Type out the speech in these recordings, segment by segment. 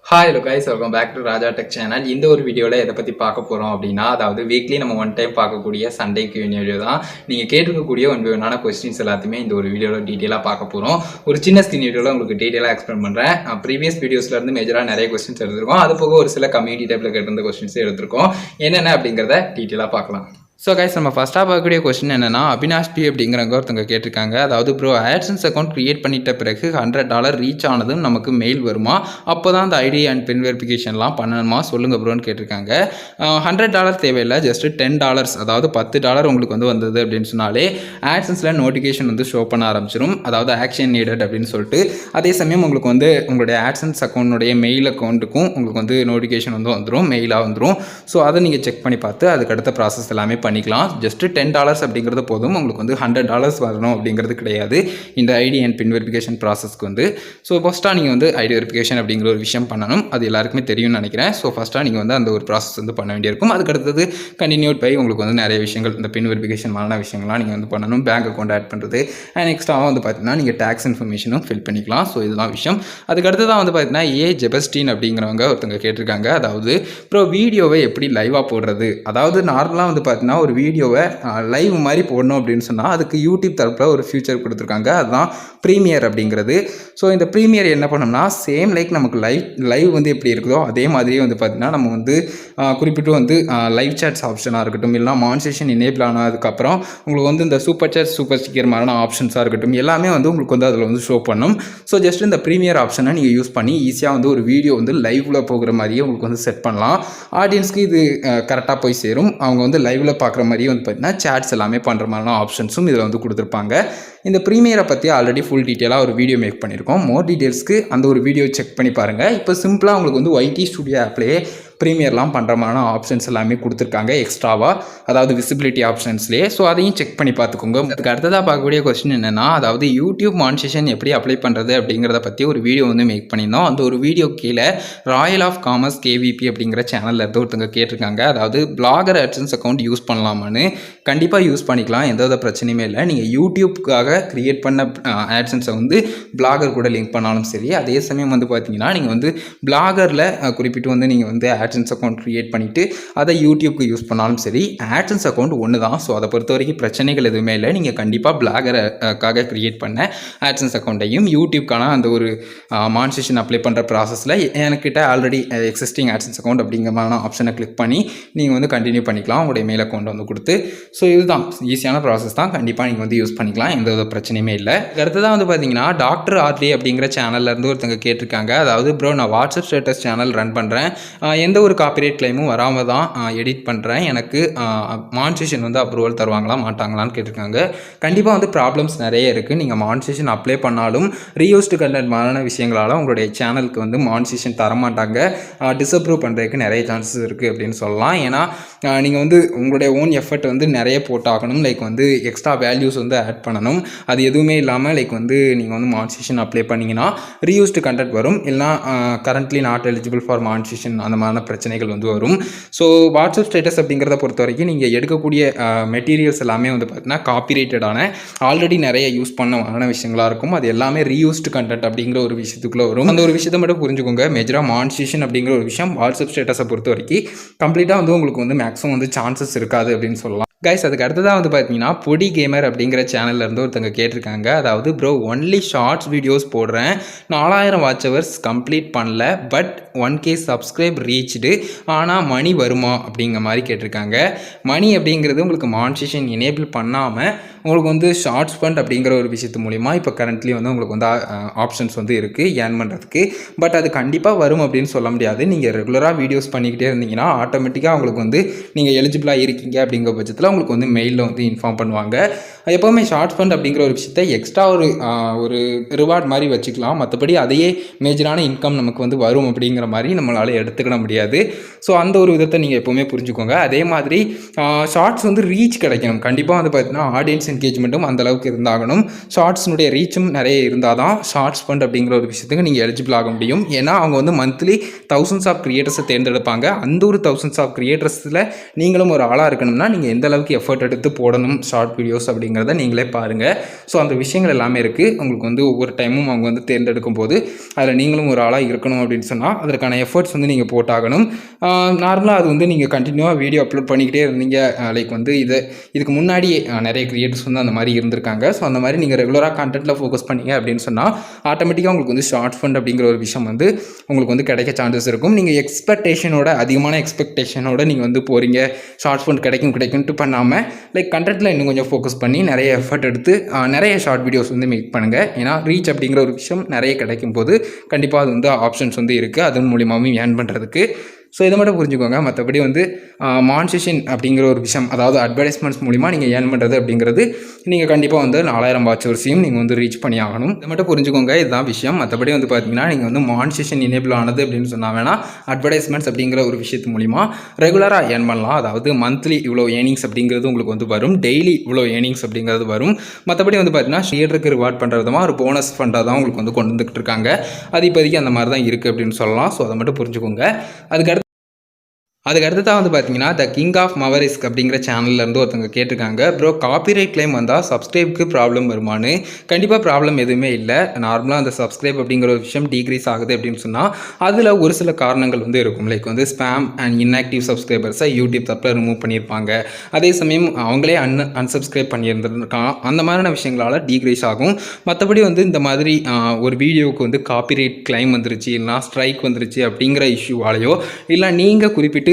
Hi hello guys, welcome back to Raja tech channel. இந்த ஒரு வீடியோவில் எதை பற்றி பார்க்க போகிறோம் அப்படின்னா, அதாவது வீக்லி நம்ம ஒன் டைம் பார்க்கக்கூடிய சண்டே Q&A வீடியோ தான். நீங்கள் கேட்டிருக்கக்கூடிய ஒன்பதான கொஸ்டின்ஸ் எல்லாத்தையுமே இந்த ஒரு வீடியோவில் டீட்டெயிலாக பார்க்க போகிறோம். ஒரு சின்ன ஸ்கிரீன் வீடியோவில் உங்களுக்கு டீட்டெயிலாக எக்ஸ்பிளைன் பண்ணுறேன். ப்ரீவியஸ் வீடியோஸ்லேருந்து மேஜராக நிறைய கொஸ்டின்ஸ் எடுத்திருக்கோம். அது போக ஒரு சில கம்யூனிட்டி டைப்பில் கேட்டிருந்த கொஸ்டின்ஸே எடுத்திருக்கோம். என்னென்ன அப்படிங்கிறத டீட்டெயிலாக பார்க்கலாம். ஸோ கைஸ், நம்ம ஃபஸ்ட்டாக பார்க்கக்கூடிய கொஸ்டின் என்னென்னா, அபினாஷ் பி அப்படிங்கிறவங்க ஒருத்தவங்க கேட்டிருக்காங்க. அதாவது ப்ரோ, ஆட்சன்ஸ் அக்கௌண்ட் க்ரியேட் பண்ணிட்ட பிறகு $100 ரீச் ஆனதும் நமக்கு மெயில் வருமா? அப்போ தான் அந்த ஐடி அண்ட் பின் வெரிஃபிகேஷன்லாம் பண்ணணுமா? சொல்லுங்கள் ப்ரோன்னு கேட்டிருக்காங்க. $100 தேவையில்லை, ஜஸ்ட்டு $10, அதாவது $10 உங்களுக்கு வந்தது அப்படின்னு சொன்னாலே ஆட்சன்ஸில் நோட்டிஃபிகேஷன் ஷோ பண்ண ஆரம்பிச்சிடும். அதாவது ஆக்ஷன் நீடட் அப்படின்னு சொல்லிட்டு. அதே சமயம் உங்களுக்கு உங்களுடைய ஆட்சன்ஸ் அக்கௌண்ட்டுடைய மெயில் அக்கௌண்ட்டுக்கும் உங்களுக்கு நோட்டிஃபிகேஷன் வந்துடும், மெயிலாக வந்துடும். ஸோ அதை நீங்கள் செக் பண்ணி பார்த்து அதுக்கு அடுத்த ப்ராசஸ் எல்லாமே பண்ணிக்கலாம். ஜஸ்ட் $10 அப்படிங்கிறது போதும். உங்களுக்கு $100 வரணும் அப்படிங்கிறது கிடையாது இந்த ஐடி அண்ட் பின் வெரிஃபிகேஷன் ப்ராசஸ்க்கு. ஸோ ஃபஸ்ட்டாக நீங்கள் ஐடி வெரிஃபிகேஷன் அப்படிங்கிற ஒரு விஷயம் பண்ணணும். அது எல்லாருக்குமே தெரியும்னு நினைக்கிறேன். ஸோ ஃபஸ்ட்டாக நீங்கள் அந்த ஒரு ப்ராசஸ் பண்ண வேண்டியிருக்கும். அதுக்கு அடுத்தது கண்டினியூட் பை உங்களுக்கு நிறைய விஷயங்கள், இந்த பின் வெரிஃபிகேஷன் விஷயங்கள்லாம் நீங்கள் பண்ணணும். பேங்க் அக்கௌண்ட் ஆட் பண்ணுறது அண்ட் நெக்ஸ்ட்டாக பார்த்தீங்கன்னா நீங்கள் டேக்ஸ் இன்ஃபர்மேஷனும் ஃபில் பண்ணிக்கலாம். ஸோ இதெல்லாம் விஷயம். அதுக்கு அடுத்ததான் பார்த்தீங்கன்னா ஜெபஸ்டின் அப்படிங்கிறவங்க ஒருத்தவங்க கேட்டிருக்காங்க. அதாவது ப்ரோ, வீடியோவை எப்படி லைவாக போடுறது? அதாவது நார்மலாக பார்த்தீங்கன்னா ஒரு வீடியோவை லைவ் மாதிரி போடணும் அப்படின்னு சொன்னால் அதுக்கு யூடியூப் தரப்பில் ஒரு ஃபியூச்சர் கொடுத்துருக்காங்க. அதுதான் ப்ரீமியர் அப்படிங்கிறது. ஸோ இந்த ப்ரீமியர் என்ன பண்ணோம்னா, சேம் லைக் நமக்கு லைவ் எப்படி இருக்குதோ அதே மாதிரியே பார்த்திங்கன்னா நம்ம குறிப்பிட்டு லைவ் சாட்ஸ் ஆப்ஷனாக இருக்கட்டும், இல்லைனா மான்சேஷன் எனேபிள் ஆனதுக்கப்புறம் உங்களுக்கு இந்த சூப்பர் சாட், சூப்பர் ஸ்டிக்கர் மாதிரியான ஆப்ஷன்ஸாக இருக்கட்டும், எல்லாமே உங்களுக்கு அதில் ஷோ பண்ணும். ஸோ ஜஸ்ட் இந்த ப்ரீமியர் ஆப்ஷனை நீங்கள் யூஸ் பண்ணி ஈஸியாக ஒரு வீடியோ லைவில் போகிற மாதிரியே உங்களுக்கு செட் பண்ணலாம். ஆடியன்ஸ்க்கு இது கரெக்டாக போய் சேரும். அவங்க லைவில் பார்க்குற மாதிரியே பார்த்தீங்கன்னா சேட்ஸ் எல்லாமே பண்ணுற மாதிரியான ஆப்ஷன்ஸும் இதில் கொடுத்துருப்பாங்க. இந்த ப்ரீமியரை பற்றி ஆல்ரெடி ஃபுல் டீட்டெயிலாக ஒரு வீடியோ மேக் பண்ணியிருக்கோம். மோர் டீட்டெயில்ஸ்க்கு அந்த ஒரு வீடியோ செக் பண்ணி பாருங்கள். இப்போ சிம்பிளாக உங்களுக்கு YT ஸ்டுடியோ ஆப்லேயே ப்ரீமியர்லாம் பண்ணுற மாதிரியான ஆப்ஷன்ஸ் எல்லாமே கொடுத்துருக்காங்க எக்ஸ்ட்ராவாக, அதாவது விசிபிலிட்டி ஆப்ஷன்ஸ்லேயே. ஸோ அதையும் செக் பண்ணி பார்த்துக்கோங்க. அதுக்கு அடுத்ததாக பார்க்கக்கூடிய கொஸ்டின் என்னென்னா, அதாவது யூடியூப் மானிட்டேஷன் எப்படி அப்ளை பண்ணுறது அப்படிங்கிறத பற்றி ஒரு வீடியோ மேக் பண்ணியிருந்தோம். அந்த ஒரு வீடியோ கீழே ராயல் ஆஃப் காமர்ஸ் KVP அப்படிங்கிற சேனலில் இருந்து ஒருத்தவங்க கேட்டிருக்காங்க. அதாவது பிளாகர் ஆட்சன்ஸ் அக்கௌண்ட் யூஸ் பண்ணலாமான்னு. கண்டிப்பாக யூஸ் பண்ணிக்கலாம், எந்த பிரச்சனையுமே இல்லை. நீங்கள் யூடியூப்காக க்ரியேட் பண்ண ஆட்சன்ஸை பிளாகர் கூட லிங்க் பண்ணாலும் சரி. அதே சமயம் பார்த்தீங்கன்னா நீங்கள் பிளாகரில் குறிப்பிட்டு நீங்கள் ஆட்சன்ஸ் அக்கௌண்ட் க்ரியேட் பண்ணிவிட்டு அதை யூடியூப்க்கு யூஸ் பண்ணாலும் சரி, ஆட்சன்ஸ் அக்கௌண்ட் ஒன்று தான். ஸோ அதை பொறுத்த வரைக்கும் பிரச்சனைகள் எதுவுமே இல்லை. நீங்கள் கண்டிப்பாக பிளாகருக்காக க்ரியேட் பண்ண ஆட்சன்ஸ் அக்கௌண்ட்டையும் யூடியூப்கான அந்த ஒரு மானிட்டேஷன் அப்ளை பண்ணுற ப்ராசஸில் என்கிட்ட ஆல்ரெடி எக்ஸிஸ்டிங் ஆட்சன்ஸ் அக்கௌண்ட் அப்படிங்கிற மாதிரி ஆப்ஷனை கிளிக் பண்ணி நீங்கள் கண்டினியூ பண்ணிக்கலாம் உங்களுடைய மெயில் அக்கௌண்ட் கொடுத்து. ஸோ இதுதான் ஈஸியான ப்ராசஸ் தான். கண்டிப்பாக நீங்கள் யூஸ் பண்ணிக்கலாம், எந்த ஒரு பிரச்சனையுமே இல்லை. அடுத்ததான் பார்த்தீங்கன்னா டாக்டர் ஆர்டி அப்படிங்கிற சேனல்லேருந்து ஒருத்தங்க கேட்டிருக்காங்க. அதாவது ப்ரோ, நான் வாட்ஸ்அப் ஸ்டேட்டஸ் சேனல் ரன் பண்ணுறேன், எந்த ஒரு காப்பிரைட் கிளைமும் வராமல் தான் எடிட் பண்ணுறேன். எனக்கு மானிட்டேஷன் அப்ரூவல் தருவாங்களா மாட்டாங்களான்னு கேட்டிருக்காங்க. கண்டிப்பாக ப்ராப்ளம்ஸ் நிறைய இருக்குது. நீங்கள் மானிட்டேஷன் அப்ளை பண்ணாலும் ரீயூஸ்டு கண்டென்ட் மாதிரியான விஷயங்களால் உங்களுடைய சேனலுக்கு மானிட்டேஷன் தரமாட்டாங்க. டிஸ்அப்ரூவ் பண்ணுறதுக்கு நிறைய சான்சஸ் இருக்குது அப்படின்னு சொல்லலாம். ஏன்னா நீங்கள் உங்களுடைய ஓன் எஃபர்ட் நிறைய போட்டாகணும். லைக் எக்ஸ்ட்ரா வேல்யூஸ் ஆட் பண்ணணும். அது எதுவுமே இல்லாமல் லைக் நீங்கள் மானிட்டேஷன் அப்ளை பண்ணிங்கன்னா ரீயூஸ்டு கண்டென்ட் வரும், இல்லைனா currently not eligible for monetisation அந்த மாதிரியான பிரச்சனைகள் வரும். ஸோ வாட்ஸ்அப் ஸ்டேட்டஸ் அப்படிங்கிறத பொறுத்த வரைக்கும் நீங்கள் எடுக்கக்கூடிய மெட்டீரியல்ஸ் எல்லாமே பார்த்தீங்கன்னா காப்பிரைட்டடான, ஆல்ரெடி நிறைய யூஸ் பண்ண விஷயங்களாக இருக்கும். அது எல்லாமே ரீயூஸ்டு கண்டென்ட் அப்படிங்கிற ஒரு விஷயத்துக்குள்ளே வரும். அந்த ஒரு விஷயத்தை மட்டும் புரிஞ்சுக்கோங்க. மேஜராக மானிட்டேஷன் அப்படிங்கிற ஒரு விஷயம் வாட்ஸ்அப் ஸ்டேட்டஸை பொறுத்த வரைக்கும் கம்ப்ளீட்டாக உங்களுக்கு மேக்ஸிமம் சான்சஸ் இருக்காது அப்படின்னு சொல்லலாம். கைஸ், அதுக்கு அடுத்ததாக பார்த்தீங்கன்னா பொடி கேமர் அப்படிங்கிற சேனல்லேருந்து ஒருத்தங்க கேட்டிருக்காங்க. அதாவது ப்ரோ, ஒன்லி ஷார்ட்ஸ் வீடியோஸ் போடுறேன், 4000 வாட்ச் ஹவர்ஸ் கம்ப்ளீட் பண்ணல, பட் 1K சப்ஸ்கிரைப் ரீச்டு, ஆனால் மணி வருமா அப்படிங்கிற மாதிரி கேட்டிருக்காங்க. மணி அப்படிங்கிறது உங்களுக்கு மானிட்டேஷன் எனேபிள் பண்ணாமல் உங்களுக்கு ஷார்ட்ஸ் ஃபண்ட் அப்படிங்கிற ஒரு விஷயத்து மூலிமா இப்போ கரண்ட்லி உங்களுக்கு ஆப்ஷன்ஸ் இருக்குது ஏர்ன் பண்ணுறதுக்கு. பட் அது கண்டிப்பாக வரும் அப்படின்னு சொல்ல முடியாது. நீங்கள் ரெகுலராக வீடியோஸ் பண்ணிக்கிட்டே இருந்தீங்கன்னா ஆட்டோமேட்டிக்காக உங்களுக்கு நீங்கள் எலிஜிபிளாக இருக்கீங்க அப்படிங்கிற பட்சத்தில் உங்களுக்கு மெயிலில் இன்ஃபார்ம் பண்ணுவாங்க. எப்போவுமே ஷார்ட்ஸ் ஃபண்ட் அப்படிங்கிற ஒரு விஷயத்தை எக்ஸ்ட்ரா ஒரு ரிவார்ட் மாதிரி வச்சுக்கலாம். மற்றபடி அதையே மேஜரான இன்கம் நமக்கு வரும் அப்படிங்கிற மாதிரி நம்மளால் எடுத்துக்கிட முடியாது. ஸோ அந்த ஒரு விதத்தை நீங்கள் எப்போவுமே புரிஞ்சுக்கோங்க. அதே மாதிரி ஷார்ட்ஸ் ரீச் கிடைக்கணும். கண்டிப்பாக பார்த்தீங்கன்னா ஆடியன்ஸ் என்கேஜ்மெண்ட்டும் அந்தளவுக்கு இருந்தாகணும். ஷார்ட்ஸினுடைய ரீச்சும் நிறைய இருந்தால் தான் ஷார்ட்ஸ் ஃபண்ட் அப்படிங்கிற ஒரு விஷயத்துக்கு நீங்கள் எலிஜிபிள் ஆக முடியும். ஏன்னா அவங்க மந்த்லி தௌசண்ட்ஸ் ஆஃப் கிரியேட்டர்ஸை தேர்ந்தெடுப்பாங்க. அந்த ஒரு தௌசண்ட்ஸ் ஆஃப் கிரியேட்டர்ஸில் நீங்களும் ஒரு ஆளாக இருக்கணும்னா நீங்கள் எந்த அளவுக்கு எஃபர்ட் எடுத்து போடணும் ஷார்ட் வீடியோஸ் அப்படிங்கிறத நீங்களே பாருங்கள். ஸோ அந்த விஷயங்கள் எல்லாமே இருக்குது. உங்களுக்கு வந்து ஒவ்வொரு டைமும் அவங்க வந்து தேர்ந்தெடுக்கும் போது அதில் நீங்களும் ஒரு ஆளாக இருக்கணும் அப்படின்னு சொன்னால் அதற்கான எஃபர்ட்ஸ் வந்து நீங்கள் போட்டாகணும். நார்மலாக அது வந்து நீங்கள் கண்டினியூவாக வீடியோ அப்லோட் பண்ணிக்கிட்டே இருந்தீங்க. லைக் வந்து இதுக்கு முன்னாடியே நிறைய கிரியேட்டர்ஸ் வந்து அந்த மாதிரி இருந்திருக்காங்க. ஸோ அந்த மாதிரி நீங்கள் ரெகுலராக கண்டென்ட்டில் ஃபோக்கஸ் பண்ணீங்க அப்படின்னு சொன்னால் ஆட்டோமேட்டிக்காக உங்களுக்கு வந்து ஷார்ட் ஃபண்ட் அப்படிங்கிற ஒரு விஷயம் வந்து உங்களுக்கு வந்து கிடைக்க சான்சஸ் இருக்கும். நீங்கள் அதிகமான எக்ஸ்பெக்டேஷனோட நீங்கள் வந்து போகிறீங்க, ஷார்ட் ஃபண்ட் கிடைக்கும்ட்டு பண்ணாமல் லைக் கண்டென்ட்டில் இன்னும் கொஞ்சம் ஃபோக்கஸ் பண்ணி நிறைய எஃபர்ட் எடுத்து நிறைய ஷார்ட் வீடியோஸ் வந்து மேக் பண்ணுங்கள். ஏன்னா ரீச் அப்படிங்கிற ஒரு விஷயம் நிறைய கிடைக்கும் போது கண்டிப்பாக அது வந்து ஆப்ஷன்ஸ் வந்து இருக்குது, அதன் மூலியமாகவும் ஏர்ன் பண்ணுறதுக்கு. ஸோ இதை மட்டும் புரிஞ்சுக்கோங்க. மற்றபடி வந்து மான்சேஷன் அப்படிங்கிற ஒரு விஷயம், அதாவது அட்வர்டைஸ்மெண்ட்ஸ் மூலிமா நீங்கள் ஏர்ன் பண்ணுறது அப்படிங்கிறது நீங்கள் கண்டிப்பாக வந்து 4000 வாட்சர்ஸையும் நீங்கள் வந்து ரீச் பண்ணி ஆகணும். இதை மட்டும் புரிஞ்சுக்கோங்க, இதுதான் விஷயம். மற்றபடி வந்து பார்த்தீங்கன்னா நீங்கள் வந்து மான்சேஷன் எனேபிள் ஆனது அப்படின்னு சொன்னால் வேணால் அட்வர்டைஸ்மெண்ட்ஸ் அப்படிங்கிற ஒரு விஷயத்து மூலிமா ரெகுலராக ஏர்ன் பண்ணலாம். அதாவது மந்த்லி இவ்வளோ ஏர்னிங்ஸ் அப்படிங்கிறது உங்களுக்கு வந்து வரும், டெய்லி இவ்வளோ ஏர்னிங்ஸ் அப்படிங்கிறது வரும். மற்றபடி வந்து பார்த்தீங்கன்னா ஷேருக்கு ரிவார்ட் பண்ணுற விதமாக ஒரு போனஸ் ஃபண்டாக தான் உங்களுக்கு வந்து கொண்டு வந்துக்கிட்டு இருக்காங்க. அது இப்போதைக்கு அந்த மாதிரி தான் இருக்குது அப்படின்னு சொல்லலாம். ஸோ அதை மட்டும் புரிஞ்சுக்கோங்க. அதுக்கு அடுத்ததாக வந்து பார்த்தீங்கன்னா த கிங் ஆஃப் மவரிஸ்க் அப்படிங்கிற சேனல்லேருந்து ஒருத்தவங்க கேட்டிருக்காங்க, ப்ரோ காப்பிரைட் கிளைம் வந்தால் சப்ஸ்கிரைப்க்கு ப்ராப்ளம் வருமானு? கண்டிப்பாக ப்ராப்ளம் எதுவுமே இல்லை. நார்மலாக அந்த சப்ஸ்கிரைப் அப்படிங்கிற ஒரு விஷயம் டீக்ரீஸ் ஆகுது அப்படின்னு சொன்னால் அதில் ஒரு சில காரணங்கள் வந்து இருக்கும். லைக் வந்து ஸ்பேம் அண்ட் இன்ஆக்டிவ் சப்ஸ்கிரைபர்ஸை யூடியூப் தப்பில் ரிமூவ் பண்ணியிருப்பாங்க, அதே சமயம் அவங்களே அன்சப்ஸ்கிரைப் பண்ணியிருந்துருக்கான், அந்த மாதிரியான விஷயங்களால் டீக்ரீஸ் ஆகும். மற்றபடி வந்து இந்த மாதிரி ஒரு வீடியோவுக்கு வந்து காப்பிரைட் கிளைம் வந்துருச்சு, இல்லைனா ஸ்ட்ரைக் வந்துருச்சு அப்படிங்கிற இஷ்யூவாலேயோ, இல்லை நீங்கள் குறிப்பிட்டு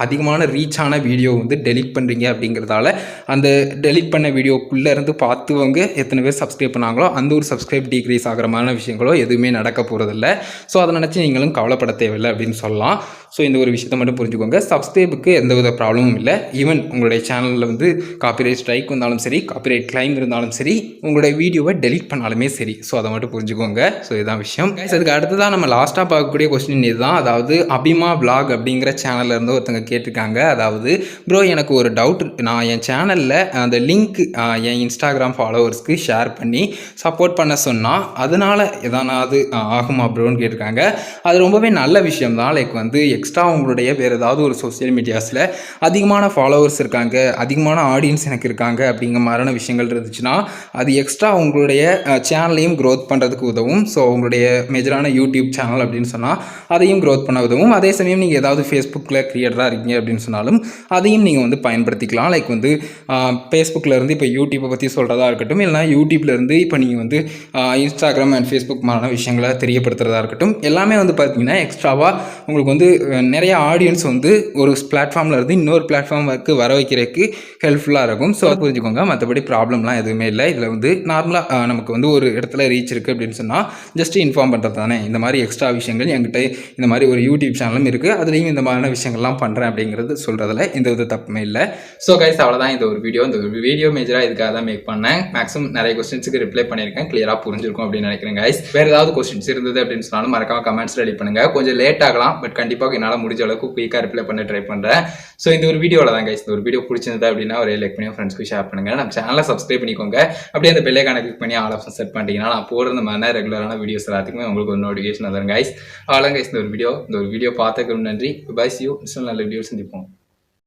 அதிகமான ரீச்சான வீடியோ வந்து டெலிட் பண்ணுறீங்க அப்படிங்கிறதால அந்த டெலிட் பண்ண வீடியோக்குள்ளே இருந்து பார்த்துவங்க எத்தனை பேர் சப்ஸ்கிரைப் பண்ணாங்களோ அந்த ஒரு சப்ஸ்கிரைப் டீக்ரீஸ் ஆகிற மாதிரி விஷயங்களோ எதுவுமே நடக்க போகிறதில்ல. ஸோ அதை நினச்சி நீங்களும் கவலைப்பட தேவையில்லை அப்படின்னு சொல்லலாம். ஸோ இந்த ஒரு விஷயத்தை மட்டும் புரிஞ்சுக்கோங்க. சப்ஸ்கிரைபுக்கு எந்தவித ப்ராப்ளமும் இல்லை. ஈவன் உங்களுடைய சேனலில் வந்து காப்பிரைட் ஸ்ட்ரைக் வந்தாலும் சரி, காப்பிரைட் கிளைம் இருந்தாலும் சரி, உங்களுடைய வீடியோவை டெலிட் பண்ணாலுமே சரி. ஸோ அதை மட்டும் புரிஞ்சுக்கோங்க. ஸோ இதுதான் விஷயம். அதுக்கு அடுத்ததாக நம்ம லாஸ்ட்டாக பார்க்கக்கூடிய கொஸ்டின் இதுதான். அதாவது அபிமா விளாக் அப்படிங்கிற சேனலில் இருந்து ஒருத்தங்க கேட்டிருக்காங்க. அதாவது ப்ரோ எனக்கு ஒரு டவுட், நான் என் சேனலில் அந்த லிங்க் என் இன்ஸ்டாகிராம் ஃபாலோவர்ஸ்க்கு ஷேர் பண்ணி சப்போர்ட் பண்ண சொன்னால் அதனால் எதனாவது ஆகுமா ப்ரோன்னு கேட்டிருக்காங்க. அது ரொம்பவே நல்ல விஷயம் தான். லைக் வந்து எக்ஸ்ட்ரா உங்களுடைய வேறு ஏதாவது ஒரு சோசியல் மீடியாஸில் அதிகமான ஃபாலோவர்ஸ் இருக்காங்க, அதிகமான ஆடியன்ஸ் எனக்கு இருக்காங்க அப்படிங்கிற மாதிரியான விஷயங்கள் இருந்துச்சுன்னா அது எக்ஸ்ட்ரா உங்களுடைய சேனலையும் க்ரோத் பண்ணுறதுக்கு உதவும். ஸோ உங்களுடைய மேஜரான யூடியூப் சேனல் அப்படின்னு சொன்னால் அதையும் க்ரோத் பண்ண உதவும். அதே சமயம் நீங்கள் ஏதாவது ஃபேஸ்புக்கில் கிரியேட்டராக இருக்கீங்க அப்படின்னு சொன்னாலும் அதையும் நீங்கள் வந்து பயன்படுத்திக்கலாம். லைக் வந்து ஃபேஸ்புக்கில் இருந்து இப்போ யூடியூப்பை பற்றி சொல்கிறதா இருக்கட்டும், இல்லைனா யூடியூப்லேருந்து இப்போ நீங்கள் வந்து இன்ஸ்டாகிராம் அண்ட் ஃபேஸ்புக் மாதிரியான விஷயங்களை தெரியப்படுத்துகிறதா இருக்கட்டும், எல்லாமே வந்து பார்த்தீங்கன்னா எக்ஸ்ட்ராவாக உங்களுக்கு வந்து நிறைய ஆடியன்ஸ் வந்து ஒரு பிளாட்ஃபார்மில் இருந்து இன்னொரு பிளாட்ஃபார்முக்கு வர வைக்கிறதுக்கு ஹெல்ப்ஃபுல்லாக இருக்கும். ஸோ அது புரிஞ்சுக்கோங்க. மற்றபடி ப்ராப்ளம்லாம் எதுவுமே இல்லை. இதில் வந்து நார்மலாக நமக்கு வந்து ஒரு இடத்துல ரீச் இருக்குது அப்படின்னு சொன்னால் ஜஸ்ட் இன்ஃபார்ம் பண்ணுறது தானே. இந்த மாதிரி எக்ஸ்ட்ரா விஷயங்கள் என்கிட்ட இந்த மாதிரி ஒரு யூடியூப் சேனலும் இருக்குது, அதுலேயும் இந்த மாதிரியான விஷயங்கள்லாம் பண்ணுறேன் அப்படிங்கிறது சொல்கிறதுல எந்த வித தப்புமே இல்லை. ஸோ கைஸ் அவ்வளோதான் இந்த ஒரு வீடியோ மேஜராக இதுக்காக தான் மேக் பண்ணேன். மேக்ஸிமம் நிறைய கொஸ்டின்ஸுக்கு ரிப்ளை பண்ணியிருக்கேன், கிளியராக புரிஞ்சிருக்கும் அப்படின்னு நினைக்கிறேன் கைஸ். வேறு ஏதாவது கொஸ்டின்ஸ் இருந்தது அப்படின்னு சொன்னாலும் மறக்காம கமெண்ட்ஸ் ரெடி பண்ணுங்கள். கொஞ்சம் லேட் ஆகலாம், பட் கண்டிப்பாக என்னால் முடிஞ்ச அளவுக்கு குயிக்காக ரிப்ளை பண்ண ட்ரை பண்ணுறேன். ஸோ இந்த ஒரு வீடியோவில் தான் கைஸ், இந்த ஒரு வீடியோ பிடிச்சிருந்தா அப்படின்னா ஒரு லைக் பண்ணி ஃப்ரெண்ட்ஸ்க்கு ஷேர் பண்ணுங்கள். நம்ம சேனலை சப்ஸ்கிரைப் பண்ணிக்கோங்க. அப்படியே அந்த பெல்லைக்கான கிளிக் பண்ணி ஆல் ஆப்ஷன் செட் பண்ணிட்டீங்கன்னா நான் போடுற மாதிரி ரெகுலரான வீடியோஸ் எல்லாத்துக்குமே உங்களுக்கு ஒரு நோட்டிஃபிகேஷன் வந்துடும் கைஸ். அவ்வளோ கைஸ் இந்த ஒரு வீடியோ பார்த்ததுக்கு நன்றி. Bye, see you. நல்ல வீடியோ சந்திப்போம்.